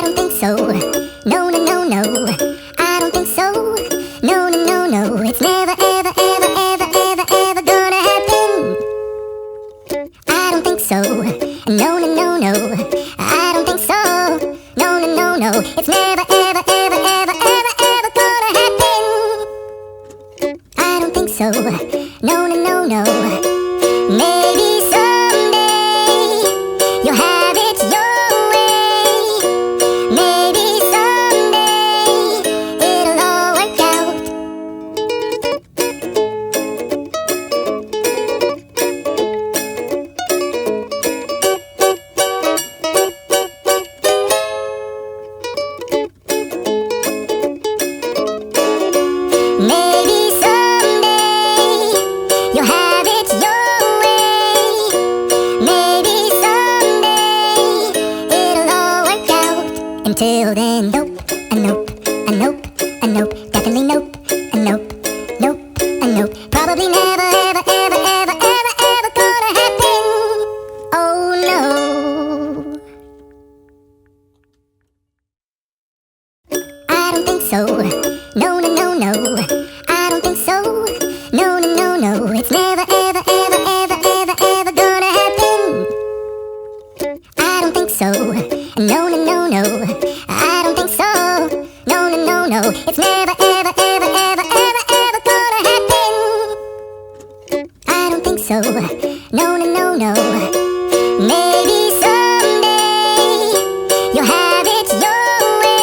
don't think so. No, no, no, no. I don't think so. No, no, no, no. It's never, ever, ever, ever, ever, ever gonna happen. I don't think so. No, no, no, no. I don't think so. No, no, no, no. It's never, ever, ever, ever, ever, ever gonna happen. I don't think so. No, no, no, no. Maybe someday you'll have it your way. Maybe someday it'll all work out. Maybe someday you'll have it your way. Maybe someday it'll all work out. Until then, nope, a nope, a nope, a nope, definitely nope, a nope, nope, a nope. Probably never, ever, ever, ever, ever, ever gonna happen. Oh no. I don't think so. No, no, no, no. I don't think so. No, no, no, no. It's never, ever, ever, ever, ever, ever gonna happen. I don't think so. No, no, no, no. I don't think so. No, no, no, no. It's never, ever, ever, ever, ever, ever gonna happen. I don't think so. No, no, no, no. Maybe someday you'll have it your way.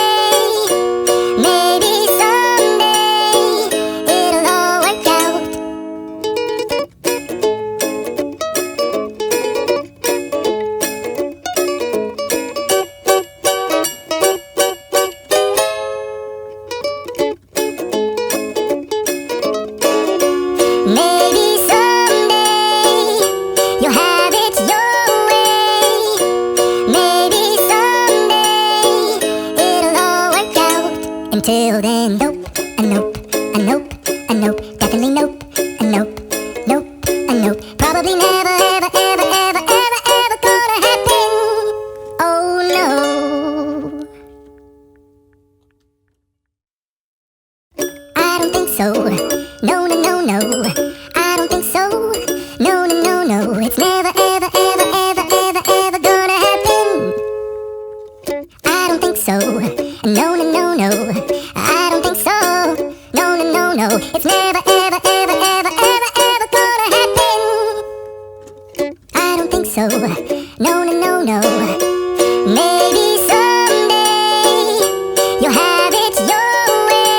Maybe someday it'll all work out. Maybe someday you'll have it your way. Maybe someday it'll all work out. Until then, nope, a nope, a nope, a nope, definitely nope, a nope, nope, a nope. Probably never, ever, ever, ever, ever, ever gonna happen. Oh no. I don't think so. No, no, no, no. I don't think so. No, no, no, no. It's never, ever, ever, ever, ever, ever gonna happen. I don't think so. No, no, no, no. I don't think so. No, no, no, no. It's never, ever, ever, ever, ever, ever gonna happen. I don't think so. No, no, no, no. Maybe someday you'll have it your way.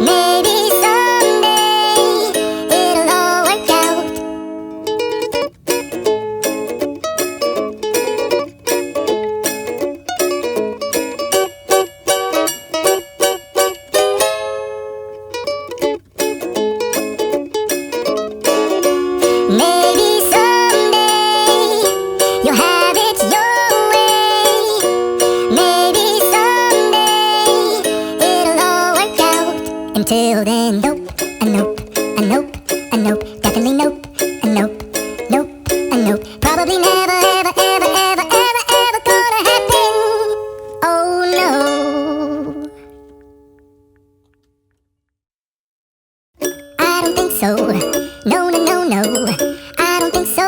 Maybe someday it'll all work out. Maybe someday you'll have it your way. Maybe someday it'll all work out. Until then, nope, a nope, a nope, a nope, definitely nope, a nope, nope, a nope. Probably never, ever, ever, ever, ever, ever gonna happen. Oh no. I don't think so. No, no, no, no. I don't think so.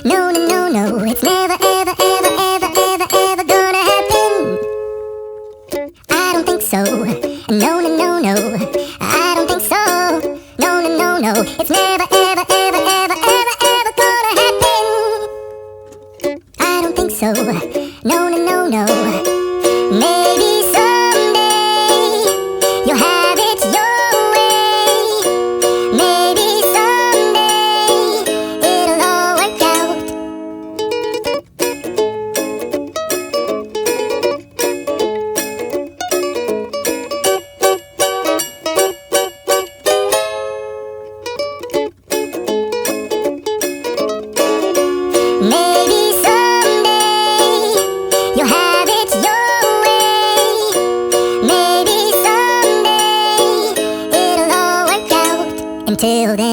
No, no, no, no. It's never, ever, ever, ever, ever, ever gonna happen. I don't think so. No, no, no, no. I don't think so. No, no, no, no. It's never, ever, ever, ever, ever, ever gonna happen. I don't think so. No, no, no, no. Maybe someday you'll have it your way. Maybe someday it'll all work out. Maybe someday you'll have it your way. Maybe someday it'll all work out. Until then.